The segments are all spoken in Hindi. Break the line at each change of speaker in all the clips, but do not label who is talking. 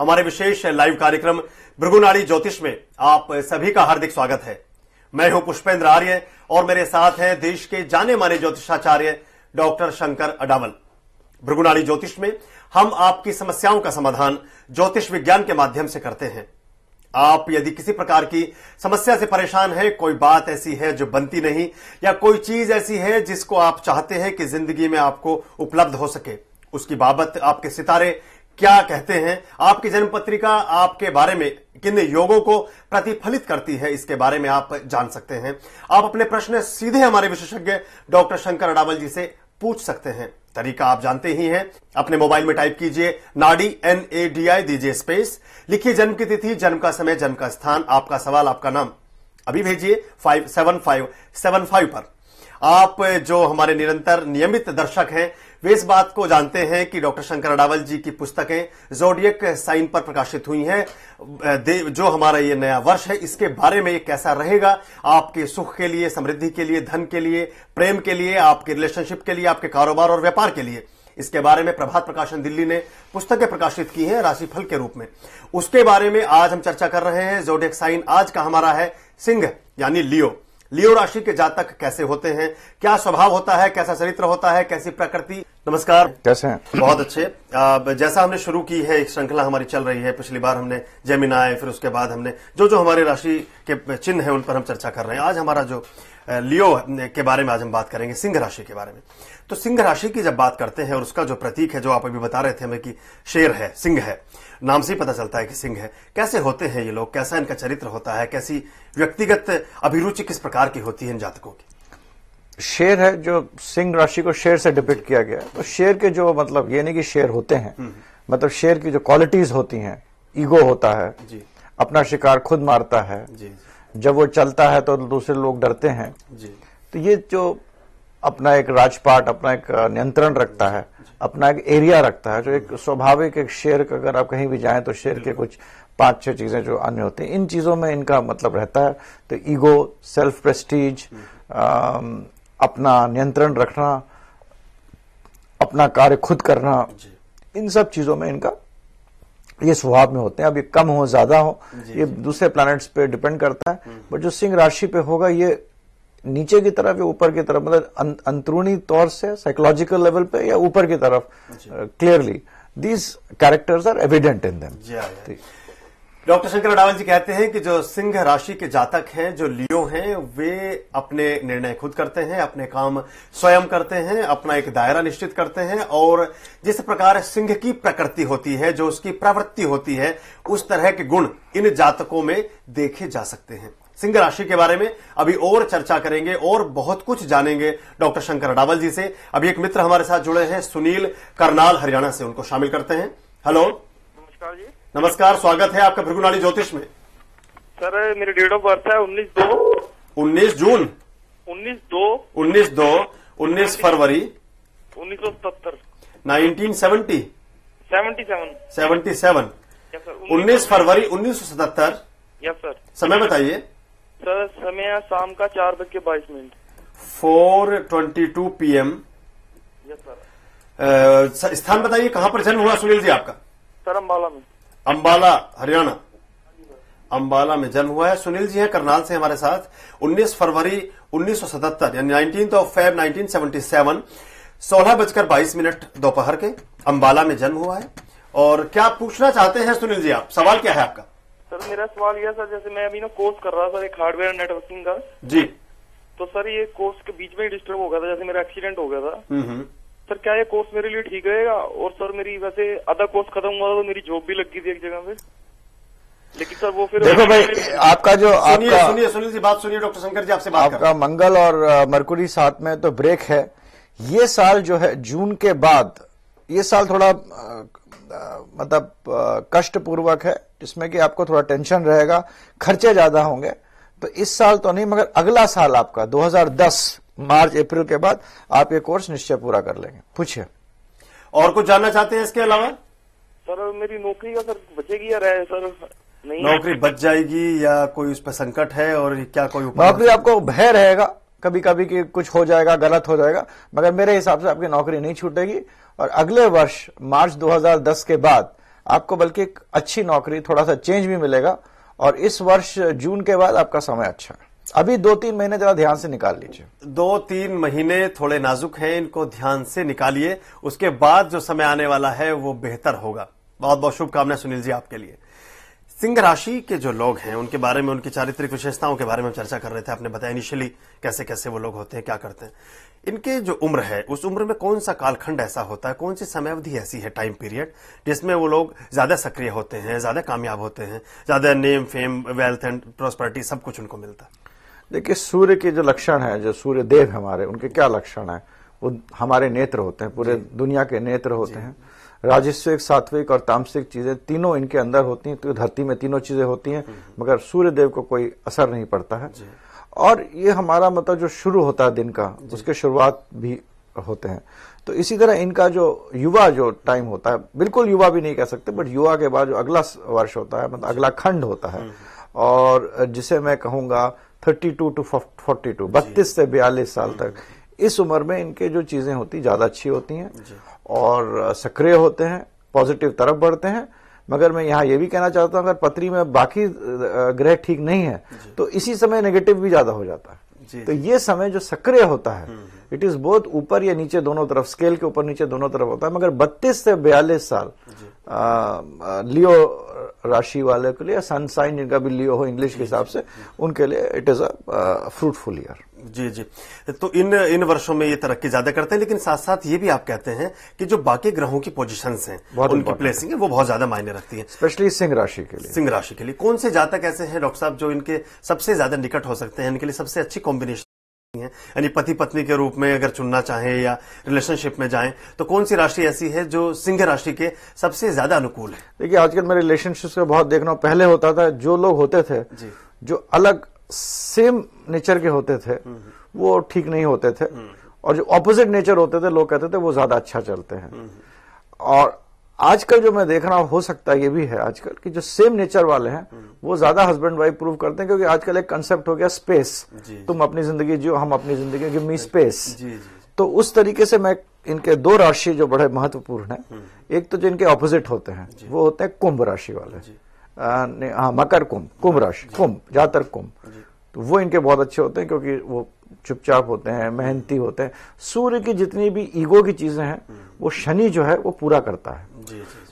हमारे विशेष लाइव कार्यक्रम भृगुनाड़ी ज्योतिष में आप सभी का हार्दिक स्वागत है। मैं हूं पुष्पेंद्र आर्य और मेरे साथ हैं देश के जाने माने ज्योतिषाचार्य डॉक्टर शंकर अडावल। भृगुनाड़ी ज्योतिष में हम आपकी समस्याओं का समाधान ज्योतिष विज्ञान के माध्यम से करते हैं। आप यदि किसी प्रकार की समस्या से परेशान हैं, कोई बात ऐसी है जो बनती नहीं, या कोई चीज ऐसी है जिसको आप चाहते हैं कि जिंदगी में आपको उपलब्ध हो सके, उसकी बाबत आपके सितारे क्या कहते हैं, आपकी जन्म पत्रिका आपके बारे में किन योगों को प्रतिफलित करती है, इसके बारे में आप जान सकते हैं। आप अपने प्रश्न सीधे हमारे विशेषज्ञ डॉक्टर शंकर अडावल जी से पूछ सकते हैं। तरीका आप जानते ही हैं, अपने मोबाइल में टाइप कीजिए नाडी NADI, दीजिए स्पेस, लिखिए जन्म की तिथि, जन्म का समय, जन्म का स्थान, आपका सवाल, आपका नाम, अभी भेजिए 57575 पर। आप जो हमारे निरंतर नियमित दर्शक हैं वे इस बात को जानते हैं कि डॉक्टर शंकर अडावल जी की पुस्तकें ज़ोडिएक साइन पर प्रकाशित हुई हैं। जो हमारा ये नया वर्ष है इसके बारे में ये कैसा रहेगा आपके सुख के लिए, समृद्धि के लिए, धन के लिए, प्रेम के लिए, आपके रिलेशनशिप के लिए, आपके कारोबार और व्यापार के लिए, इसके बारे में प्रभात प्रकाशन दिल्ली ने पुस्तकें प्रकाशित की हैं राशिफल के रूप में। उसके बारे में आज हम चर्चा कर रहे हैं। ज़ोडिएक साइन आज का हमारा है सिंह यानी लियो। लियो राशि के जातक कैसे होते हैं, क्या स्वभाव होता है, कैसा चरित्र होता है, कैसी प्रकृति। नमस्कार,
कैसे हैं?
बहुत अच्छे। जैसा हमने शुरू की है, एक श्रृंखला हमारी चल रही है। पिछली बार हमने जेमिनाई, फिर उसके बाद हमने जो हमारे राशि के चिन्ह हैं उन पर हम चर्चा कर रहे हैं। आज हमारा जो लियो के बारे में आज हम बात करेंगे, सिंह राशि के बारे में। तो सिंह राशि की जब बात करते हैं और उसका जो प्रतीक है, जो आप अभी बता रहे थे हमें कि शेर है, सिंह है, नाम से ही पता चलता है कि सिंह है। कैसे होते हैं ये लोग, कैसा इनका चरित्र होता है, कैसी व्यक्तिगत अभिरुचि किस प्रकार की होती है इन जातकों की?
शेर है, जो सिंह राशि को शेर से डिपिक्ट किया गया है। तो शेर के जो मतलब ये नहीं कि शेर होते हैं, मतलब शेर की जो क्वालिटीज होती हैं, ईगो होता है जी, अपना शिकार खुद मारता है जी, जब वो चलता है तो दूसरे लोग डरते हैं जी। तो ये जो अपना एक राजपाट, अपना एक नियंत्रण रखता है, अपना एक एरिया रखता है, जो एक स्वाभाविक एक शेर का, अगर आप कहीं भी जाएं तो शेर के कुछ 5-6 चीजें जो अन्य होती हैं, इन चीजों में इनका मतलब रहता है। तो ईगो, सेल्फ प्रेस्टीज, अपना नियंत्रण रखना, अपना कार्य खुद करना, इन सब चीजों में इनका ये स्वभाव में होते हैं। अब ये कम हो ज्यादा हो ये दूसरे प्लैनेट्स पे डिपेंड करता है, बट जो सिंह राशि पे होगा ये नीचे की तरफ या ऊपर की तरफ, मतलब अंदरूनी तौर से साइकोलॉजिकल लेवल पे या ऊपर की तरफ, clearly these characters are evident in them.
Doctor Shankar Adaval ji कहते हैं कि जो सिंह राशि के जातक हैं, जो लियो हैं, वे अपने निर्णय खुद करते हैं, अपने काम स्वयं करते हैं, अपना एक दायरा निश्चित करते हैं, और जिस प्रकार सिंह की प्रकृति होती है, जो उसकी प्रवृत्ति होती है, उस तरह के गुण इन जातकों में देखे जा सकते हैं। सिंह राशि के बारे में अभी और चर्चा करेंगे और बहुत कुछ जानेंगे डॉक्टर शंकर अडावल जी से। अभी एक मित्र हमारे साथ जुड़े हैं, सुनील, करनाल, हरियाणा से, उनको शामिल करते हैं। हेलो,
नमस्कार जी।
नमस्कार, स्वागत है आपका भृगुनाड़ी ज्योतिष में।
सर मेरी डेट ऑफ बर्थ है
19 जून 19 फरवरी
1977
1970
77
19 फरवरी 1977।
Yes sir.
समय बताइए
सर। समय शाम का 4:22
4:22 PM।
Yes sir.
स्थान बताइए, कहां पर जन्म हुआ सुनील जी आपका?
सर अम्बाला में।
अम्बाला, हरियाणा। अम्बाला में जन्म हुआ है। सुनील जी हैं करनाल से हमारे साथ। 19 फरवरी 1977 यानी 19 Feb 1977 16:22 दोपहर के अम्बाला में जन्म हुआ है। और क्या पूछना चाहते हैं सुनील जी आप? सवाल क्या है आपका?
सर मेरा सवाल यह सर, जैसे मैं अभी ना कोर्स कर रहा था एक हार्डवेयर नेटवर्किंग का
जी, तो
सर ये कोर्स के बीच में डिस्टर्ब हो गया था, जैसे मेरा एक्सीडेंट हो गया था। सर क्या ये कोर्स मेरे लिए ठीक रहेगा? और सर मेरी वैसे आधा कोर्स खत्म हुआ था तो मेरी जॉब भी लग गई थी एक जगह पे, लेकिन सर वो फिर
देखो भाई, आपका जो
सुनिए सुनील जी, बात सुनिए, डॉक्टर शंकर जी आपसे बात कर रहे हैं।
आपका मंगल और मरकुरी साथ में तो ब्रेक है। ये साल जो है जून के बाद, ये साल थोड़ा मतलब कष्टपूर्वक है, जिसमें कि आपको थोड़ा टेंशन रहेगा, खर्चे ज्यादा होंगे। तो इस साल तो नहीं, मगर अगला साल आपका 2010 मार्च अप्रैल के बाद आप ये कोर्स निश्चय पूरा कर लेंगे। पूछिए।
और कुछ जानना चाहते हैं इसके अलावा?
सर मेरी नौकरी का सर बचेगी या रहे सर? नहीं,
नौकरी बच जाएगी या कोई उस पर संकट है? और क्या कोई
नौकरी आपको भय रहेगा कभी कभी कि कुछ हो जाएगा, गलत हो जाएगा, मगर मेरे हिसाब से आपकी नौकरी नहीं छूटेगी। और अगले वर्ष मार्च 2010 के बाद आपको बल्कि एक अच्छी नौकरी, थोड़ा सा चेंज भी मिलेगा। और इस वर्ष जून के बाद आपका समय अच्छा है। अभी 2-3 महीने जरा ध्यान से निकाल लीजिए।
2-3 महीने थोड़े नाजुक हैं, इनको ध्यान से निकालिए। उसके बाद जो समय आने वाला है वो बेहतर होगा। बहुत बहुत शुभकामनाएं सुनील जी आपके लिए। सिंह राशि के जो लोग हैं उनके बारे में, उनकी चारित्रिक विशेषताओं के बारे में चर्चा कर रहे थे। आपने बताया इनिशियली कैसे कैसे वो लोग होते हैं, क्या करते हैं। इनके जो उम्र है उस उम्र में कौन सा कालखंड ऐसा होता है, कौन सी समयावधि ऐसी है, टाइम पीरियड, जिसमें वो लोग ज्यादा सक्रिय होते हैं, ज्यादा कामयाब होते हैं, ज्यादा name, fame, wealth and prosperity सब कुछ उनको मिलता है?
देखिए, सूर्य के जो लक्षण है, जो सूर्य देव हमारे, उनके क्या लक्षण है? वो हमारे नेत्र होते हैं, पूरे दुनिया के नेत्र होते हैं। राजस्विक, सात्विक और तामसिक चीजें तीनों इनके अंदर होती हैं। तो धरती में तीनों चीजें होती हैं, मगर सूर्य देव को कोई असर नहीं पड़ता है। और ये हमारा मतलब जो शुरू होता है दिन का, उसके शुरुआत भी होते हैं। तो इसी तरह इनका जो युवा जो टाइम होता है, बिल्कुल युवा भी नहीं कह सकते, बट युवा के बाद जो अगला वर्ष होता है, मतलब अगला खंड होता है, और जिसे मैं कहूंगा 32 to 42, 32 से 42 साल तक, इस उम्र में इनके जो चीजें होती ज्यादा अच्छी होती हैं और सक्रिय होते हैं, पॉजिटिव तरफ बढ़ते हैं। मगर मैं यहाँ ये भी कहना चाहता हूँ, अगर पत्री में बाकी ग्रह ठीक नहीं है तो इसी समय नेगेटिव भी ज्यादा हो जाता है। तो ये समय जो सक्रिय होता है, इट इज बहुत ऊपर या नीचे दोनों तरफ, स्केल के ऊपर नीचे दोनों तरफ होता है। मगर 32 से 42 साल लियो राशि वाले के लिए, सन साइन जिनका भी लियो हो इंग्लिश के हिसाब से, उनके लिए it is a fruitful year.
जी जी। तो इन वर्षों में ये तरक्की ज्यादा करते हैं, लेकिन साथ साथ ये भी आप कहते हैं कि जो बाकी ग्रहों की पोजीशंस हैं, उनकी प्लेसिंग है, वो बहुत ज्यादा मायने रखती है,
स्पेशली सिंह राशि के लिए।
सिंह राशि के लिए कौन से जातक ऐसे हैं डॉक्टर साहब जो इनके सबसे ज्यादा निकट हो सकते हैं, इनके लिए सबसे अच्छी कॉम्बिनेशन है? यानी पति पत्नी के रूप में अगर चुनना चाहें या रिलेशनशिप में जाएं, तो कौन सी राशि ऐसी है जो सिंह राशि के सबसे ज्यादा अनुकूल है?
देखिए, आजकल मैं रिलेशनशिप्स को बहुत देख रहा हूं। पहले होता था, जो लोग होते थे जो अलग सेम नेचर के होते थे, वो ठीक नहीं होते थे, और जो ऑपोजिट नेचर होते थे, लोग कहते थे वो ज्यादा अच्छा चलते हैं। और आजकल जो मैं देख रहा हूं, हो सकता है ये भी है आजकल कि जो सेम नेचर वाले हैं वो ज्यादा हस्बैंड वाइफ प्रूव करते हैं, क्योंकि आजकल एक कंसेप्ट हो गया स्पेस। तुम अपनी जिंदगी जियो, हम अपनी जिंदगी, गिव मी स्पेस। तो उस तरीके से मैं इनके 2 राशि जो बड़े महत्वपूर्ण है, एक तो जो इनके ऑपोजिट होते हैं वो होते हैं कुंभ राशि वाले, मकर कुंभ, कुंभ राशि, कुंभ, ज्यादातर कुंभ। तो वो इनके बहुत अच्छे होते हैं, क्योंकि वो चुपचाप होते हैं, मेहनती होते हैं। सूर्य की जितनी भी ईगो की चीजें हैं, वो शनि जो है वो पूरा करता है।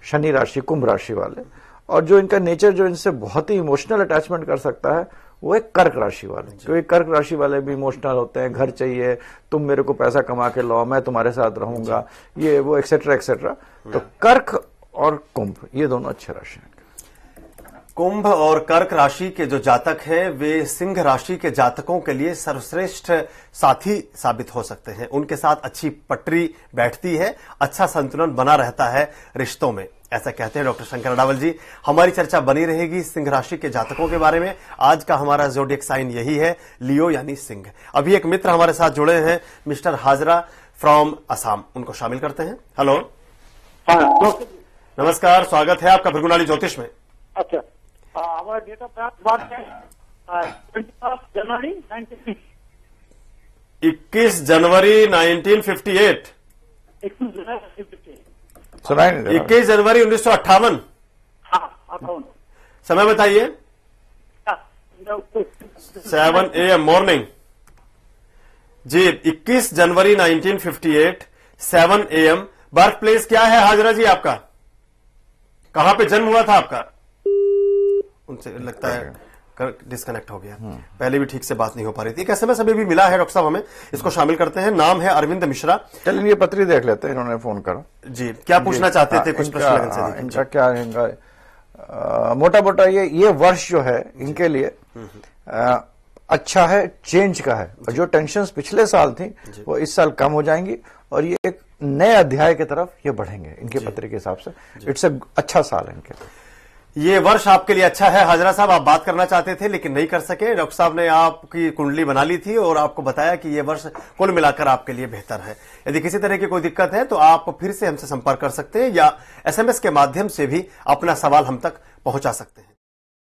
शनि राशि, कुंभ राशि वाले। और जो इनका नेचर जो इनसे बहुत ही इमोशनल अटैचमेंट कर सकता है, वो एक कर्क राशि वाले, क्योंकि कर्क राशि वाले भी इमोशनल होते हैं। घर चाहिए, तुम मेरे को पैसा कमा के लाओ, मैं तुम्हारे साथ रहूंगा, ये वो एक्सेट्रा एक्सेट्रा। तो कर्क और कुंभ, ये दोनों अच्छे राशि हैं।
कुंभ और कर्क राशि के जो जातक हैं, वे सिंह राशि के जातकों के लिए सर्वश्रेष्ठ साथी साबित हो सकते हैं। उनके साथ अच्छी पटरी बैठती है, अच्छा संतुलन बना रहता है रिश्तों में, ऐसा कहते हैं डॉक्टर शंकर अडावल जी। हमारी चर्चा बनी रहेगी सिंह राशि के जातकों के बारे में। आज का हमारा ज़ोडिएक साइन यही है, लियो यानी सिंह। अभी एक मित्र हमारे साथ जुड़े हैं, मिस्टर हाजरा फ्रॉम असम, उनको शामिल करते हैं। हेलो, नमस्कार, स्वागत है आपका भृगुनाली ज्योतिष में।
अच्छा, हमारा डेट ऑफ बर्थ है 21
जनवरी 1958। 21 जनवरी 1958।
हाँ,
समय बताइए। 7 AM मॉर्निंग। जी, 21 जनवरी 1958, 7 AM। बर्थ प्लेस क्या है हाजरा जी आपका? कहां पे जन्म हुआ था आपका? उनसे लगता है डिस्कनेक्ट हो गया। पहले भी ठीक से बात नहीं हो पा रही थी। एक एसएमएस अभी भी मिला है डॉक्टर साहब हमें, इसको शामिल करते हैं। नाम है अरविंद मिश्रा।
चलिए ये पत्री देख लेते हैं, इन्होंने फोन करा
जी। क्या पूछना चाहते थे? कुछ प्रश्न लगन से
इनका क्या है, इनका मोटा मोटा ये वर्ष जो है इनके लिए अच्छा है, चेंज का है। और जो टेंशन पिछले साल थी वो इस साल कम हो जाएंगी, और ये एक नए अध्याय की तरफ ये बढ़ेंगे इनके पत्र के हिसाब से। इट्स ए अच्छा साल है इनके।
ये वर्ष आपके लिए अच्छा है। हाजरा साहब, आप बात करना चाहते थे लेकिन नहीं कर सके। डॉक्टर साहब ने आपकी कुंडली बना ली थी और आपको बताया कि ये वर्ष कुल मिलाकर आपके लिए बेहतर है। यदि किसी तरह की कोई दिक्कत है तो आप फिर से हमसे संपर्क कर सकते हैं, या एसएमएस के माध्यम से भी अपना सवाल हम तक पहुंचा सकते हैं।